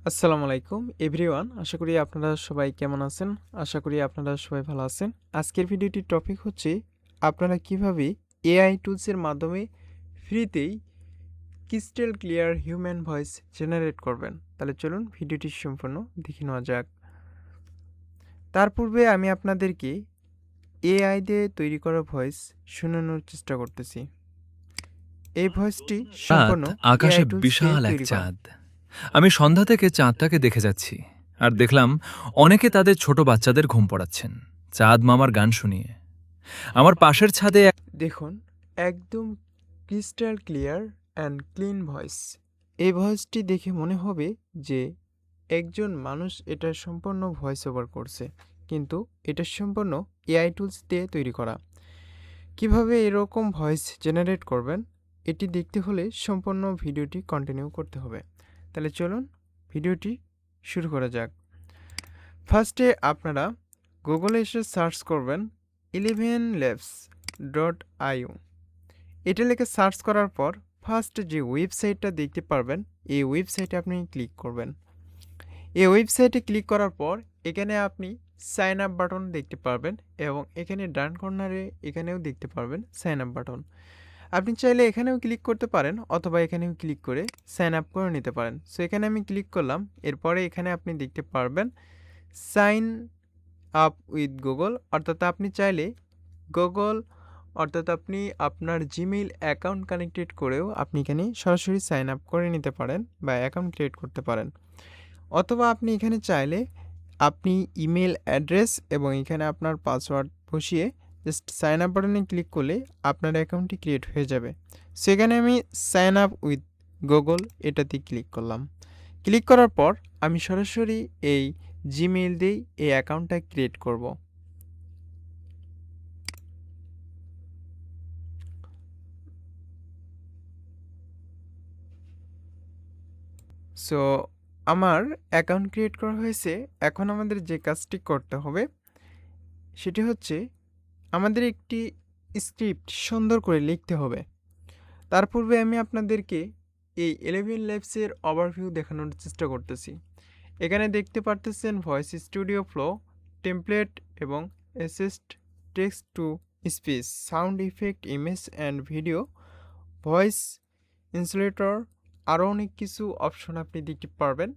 আসসালামু আলাইকুম এভরিওয়ান। আশা করি আপনারা সবাই কেমন আছেন? আশা করি আপনারা সবাই ভালো আছেন। আজকের ভিডিওটির টপিক হচ্ছে আপনারা কিভাবে এআই টুলসের মাধ্যমে ফ্রিতেই crystal clear human voice generate করবেন। তাহলে চলুন ভিডিওটি সম্পূর্ণ দেখে নেওয়া যাক। তার পূর্বে আমি আপনাদেরকে এআই দিয়ে তৈরি করা ভয়েস শোনানোর চেষ্টা করতেছি। এই ভয়েসটি রাত সম্পূর্ণ আকাশে এআই টুলস দিয়ে বিশাল এক তৈরি করা। চাঁদ। আমি সন্ধ্যা থেকে চাঁদটাকে দেখে যাচ্ছি আর দেখলাম অনেকে তাদের ছোট বাচ্চাদের ঘুম পড়াচ্ছেন চাঁদ মামার গান শুনিয়ে। আমার পাশের ছাদে দেখুন, একদম crystal clear and clean voice. এই ভয়েসটি দেখে মনে হবে যে একজন মানুষ এটা সম্পূর্ণ ভয়েস ওভার করছে, কিন্তু এটা সম্পূর্ণ এআই টুলস দিয়ে তৈরি করা। কিভাবে এরকম ভয়েস জেনারেট করবেন এটি দেখতে হলে সম্পূর্ণ ভিডিওটি কন্টিনিউ করতে হবে। তাহলে চলুন ভিডিওটি শুরু করা যাক। ফার্স্টে আপনারা গুগলে এসে সার্চ করবেন 11labs.io। এটা লিখে সার্চ করার পর ফার্স্ট যে ওয়েবসাইটটা দেখতে পারবেন এই ওয়েবসাইটে আপনি ক্লিক করবেন। এই ওয়েবসাইটে ক্লিক করার পর এখানে আপনি সাইন আপ বাটন দেখতে পারবেন এবং এখানে ডান কর্নারে এখানেও দেখতে পারবেন সাইন আপ বাটন। আপনি চাইলে এখানেও ক্লিক করতে পারেন অথবা এখানেও ক্লিক করে সাইন আপ করে নিতে পারেন। সো এখানে আমি ক্লিক করলাম। এরপরে এখানে আপনি দেখতে পারবেন সাইন আপ উইথ গুগল, অর্থাৎ আপনি চাইলে গুগল অর্থাৎ আপনি আপনার জিমেইল অ্যাকাউন্ট কানেক্টেড করেও আপনি এখানে সরাসরি সাইন আপ করে নিতে পারেন বা অ্যাকাউন্ট ক্রিয়েট করতে পারেন। অথবা আপনি এখানে চাইলে আপনি ইমেল অ্যাড্রেস এবং এখানে আপনার পাসওয়ার্ড বসিয়ে জাস্ট সাইন আপ বাটনে ক্লিক করলে আপনার অ্যাকাউন্টটি ক্রিয়েট হয়ে যাবে। সেখানে আমি সাইন আপ উইথ গুগল এটাতে ক্লিক করলাম। ক্লিক করার পর আমি সরাসরি এই জিমেইল দিয়েই এই অ্যাকাউন্টটা ক্রিয়েট করব। সো আমার অ্যাকাউন্ট ক্রিয়েট করা হয়েছে। এখন আমাদের যে কাজটি করতে হবে সেটি হচ্ছে আমাদের একটি স্ক্রিপ্ট সুন্দর করে লিখতে হবে। তার পূর্বে আমি আপনাদেরকে এই 11 ল্যাবসের ওভারভিউ দেখানোর চেষ্টা করতেছি। এখানে দেখতে পারতেছেন ভয়েস স্টুডিও ফ্লো, টেমপ্লেট এবং assist, text to speech, sound effect, image and video, voice insulator, আরও অনেক কিছু অপশন আপনি দেখতে পারবেন।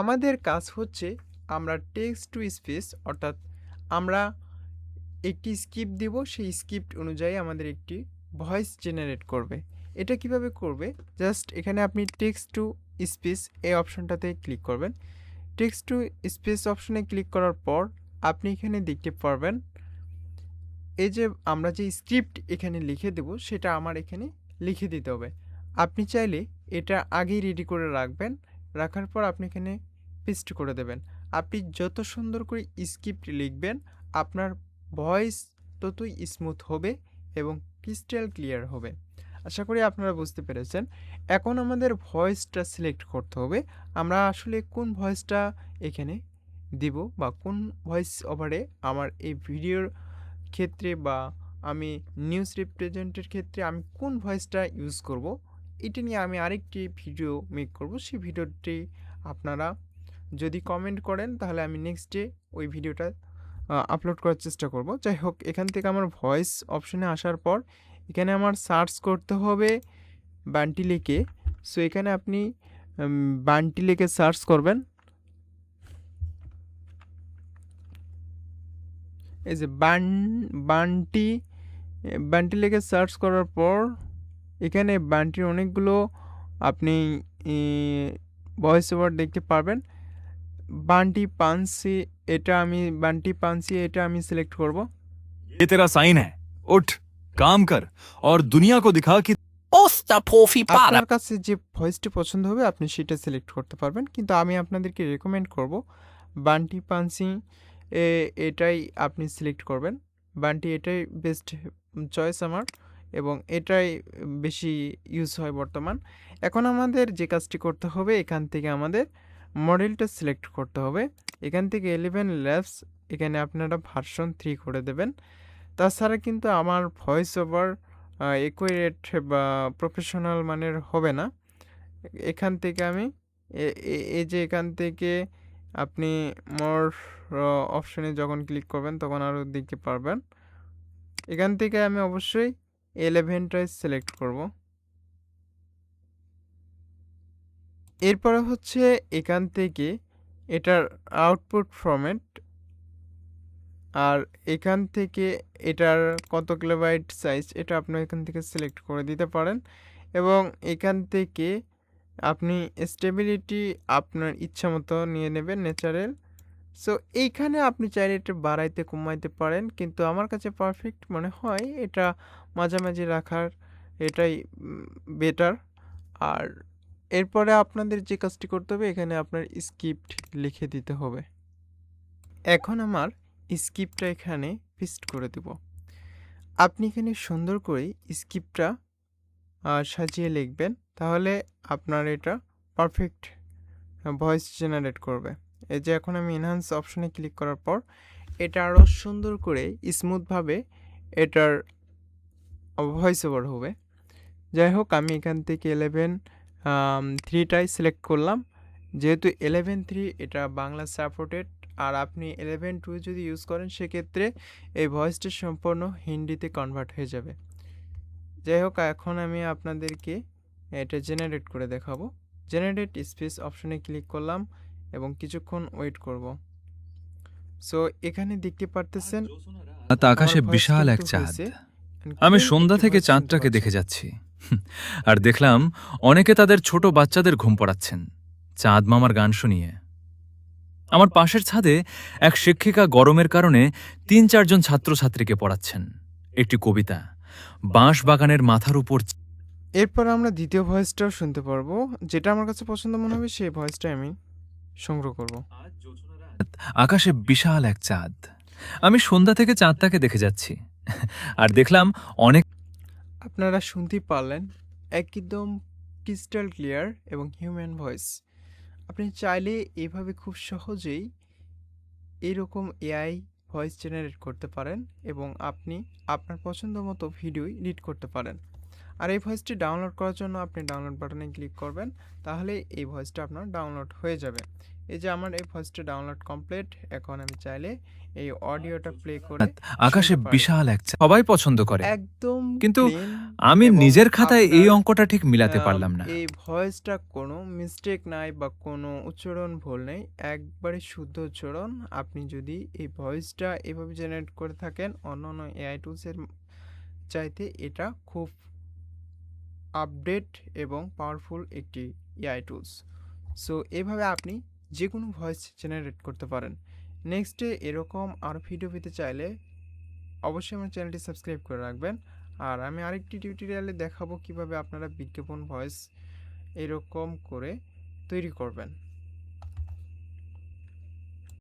আমাদের কাজ হচ্ছে আমরা টেক্সট টু স্পিচ অর্থাৎ আমরা একটি স্ক্রিপ্ট দিব, সেই স্ক্রিপ্ট অনুযায়ী আমাদের একটি ভয়েস জেনারেট করবে। এটা কিভাবে করবে, জাস্ট এখানে আপনি টেক্সট টু স্পিচ এই অপশনটাতে ক্লিক করবেন। টেক্সট টু স্পিচ অপশনে ক্লিক করার পর আপনি এখানে দেখতে পারবেন এই যে আমরা যে স্ক্রিপ্ট এখানে লিখে দেব সেটা আমার এখানে লিখে দিতে হবে। আপনি চাইলে এটা আগেই রেডি করে রাখবেন, রাখার পর আপনি এখানে পেস্ট করে দেবেন। আপনি যত সুন্দর করে স্ক্রিপ্ট লিখবেন আপনার ভয়েস ততই স্মুথ হবে এবং ক্রিস্টাল ক্লিয়ার হবে। আশা করি আপনারা বুঝতে পেরেছেন। এখন আমাদের ভয়েসটা সিলেক্ট করতে হবে। আমরা আসলে কোন ভয়েসটা এখানে দিব বা কোন ভয়েস ওভারে আমার এই ভিডিওর ক্ষেত্রে বা আমি নিউজ রিপ্রেজেন্টের ক্ষেত্রে আমি কোন ভয়েসটা ইউজ করব, এটা নিয়ে আমি আরেকটি ভিডিও মেক করব। সেই ভিডিওটি আপনারা যদি কমেন্ট করেন তাহলে আমি নেক্সট ডে ওই ভিডিওটা আপলোড করার চেষ্টা করব। যাই হোক, এখান থেকে আমার ভয়েস অপশনে আসার পর এখানে আমার সার্চ করতে হবে বান্টি লিখে। সো এখানে আপনি বান্টি লিখে সার্চ করবেন। এই যে বান্টি বান্টি লিখে সার্চ করার পর এখানে বান্টির অনেকগুলো আপনি ভয়েস ওভার দেখতে পারবেন। বান্টি পানসি, বান্টি পানসি এটা আমি সিলেক্ট করব। ये तेरा साइन है, उठ काम कर और दुनिया को दिखा कि আপনার কাছে যে ভয়েসটি পছন্দ হবে আপনি সেটা সিলেক্ট করতে পারবেন, কিন্তু আমি আপনাদেরকে রেকমেন্ড করব বান্টি পানসি এটাই আপনি সিলেক্ট করবেন। বান্টি এটাই বেস্ট চয়েস আমার এবং এটাই বেশি ইউজ হয় বর্তমান। এখন আমাদের যে কাজটি করতে হবে এখান থেকে আমাদের মডেলটা সিলেক্ট করতে হবে। এখান থেকে 11 ল্যাবস এখানে আপনারা ভার্সন 3 করে দেবেন। তাছাড়া কিন্তু আমার ভয়েস ওভার একুরেট বা প্রফেশনাল মানের হবে না। এখান থেকে আমি এই যে এখান থেকে আপনি মোর অপশনে যখন ক্লিক করবেন তখন আরও দেখতে পারবেন। এখান থেকে আমি অবশ্যই 11টাই সিলেক্ট করব। এরপরে হচ্ছে এখান থেকে এটার আউটপুট ফরম্যাট, আর এখান থেকে এটার কত কিলোবাইট সাইজ এটা আপনি এখান থেকে সিলেক্ট করে দিতে পারেন, এবং এখান থেকে আপনি স্টেবিলিটি আপনার ইচ্ছা মতো নিয়ে নেবেন, ন্যাচারাল। সো এইখানে আপনি চাইলে এটা বাড়াইতে কমাইতে পারেন, কিন্তু আমার কাছে পারফেক্ট মনে হয় এটা মাঝামাঝি রাখার, এটাই বেটার। আর এরপরে আপনাদের যে কাজটি করতে হবে, এখানে আপনার স্ক্রিপ্ট লিখে দিতে হবে। এখন আমার স্ক্রিপ্টটা এখানে পেস্ট করে দেব। আপনি এখানে সুন্দর করে স্ক্রিপ্টটা সাজিয়ে লিখবেন, তাহলে আপনার এটা পারফেক্ট ভয়েস জেনারেট করবে। এই যে এখন আমি এনহান্স অপশনে ক্লিক করার পর এটা আরও সুন্দর করে স্মুথভাবে এটার ভয়েস ওভার হবে। যাই হোক, আমি এখান থেকে 11.3টাই সিলেক্ট করলাম, যেহেতু 11.3 এটা বাংলা সাপোর্টেড, আর আপনি 11.2 যদি ইউজ করেন সেক্ষেত্রে এই ভয়েসটা সম্পূর্ণ হিন্দিতে কনভার্ট হয়ে যাবে। যাই হোক, এখন আমি আপনাদেরকে এটা জেনারেট করে দেখাবো। জেনারেট স্পেস অপশনে ক্লিক করলাম এবং কিছুক্ষণ ওয়েট করব। সো এখানে দেখতে পারতেছেন আকাশে বিশাল এক চাঁদ। আমি সন্ধ্যা থেকে চাঁদটাকে দেখে যাচ্ছি আর দেখলাম অনেকে তাদের ছোট বাচ্চাদের ঘুম পড়াচ্ছেন চাঁদ মামার গান শুনিয়ে। আমার পাশের ছাদে এক শিক্ষিকা গরমের কারণে ৩-৪ জন ছাত্রছাত্রীকে পড়াচ্ছেন একটি কবিতা, বাঁশ বাগানের মাথার উপর। এরপর আমরা দ্বিতীয় ভয়েসটাও শুনতে পারবো, যেটা আমার কাছে পছন্দ মনে হবে সেই ভয়েসটা আমি সংগ্রহ করব। আকাশে বিশাল এক চাঁদ। আমি সন্ধ্যা থেকে চাঁদটাকে দেখে যাচ্ছি আর দেখলাম অনেক। আপনারা শুনতেই পারলেন, একদম ক্রিস্টাল ক্লিয়ার এবং হিউম্যান ভয়েস। আপনি চাইলে এইভাবে খুব সহজেই এরকম এআই ভয়েস জেনারেট করতে পারেন এবং আপনি আপনার পছন্দ মতো ভিডিও এডিট করতে পারেন। আর এই ভয়েসটি ডাউনলোড করার জন্য আপনি ডাউনলোড বাটনে ক্লিক করবেন, তাহলে এই ভয়েসটা আপনার ডাউনলোড হয়ে যাবে। এই যে আমার এই ভয়েসটা ডাউনলোড কমপ্লিট। এখন আমি চাইলে এই অডিওটা প্লে করে আকাশে বিশাল এক চাঁদ সবাই পছন্দ করে, একদম, কিন্তু আমি নিজের খাতায় এই অঙ্কটা ঠিক মিলাতে পারলাম না। এই ভয়েসটা কোনো মিস্টেক নাই বা কোনো উচ্চারণ ভুল নেই, একবারে শুদ্ধ উচ্চারণ। আপনি যদি এই ভয়েসটা এভাবে জেনারেট করে থাকেন অন্যান্য এআই টুলসের চাইতে, এটা খুব আপডেট এবং পাওয়ারফুল একটি এআই টুলস। সো এভাবে আপনি যে কোনো ভয়েস জেনারেট করতে পারেন। নেক্সটে এরকম আরও ভিডিও পেতে চাইলে অবশ্যই আমার চ্যানেলটি সাবস্ক্রাইব করে রাখবেন। আর আমি আরেকটি টিউটোরিয়ালে দেখাবো কিভাবে আপনারা বিজ্ঞাপন ভয়েস এরকম করে তৈরি করবেন।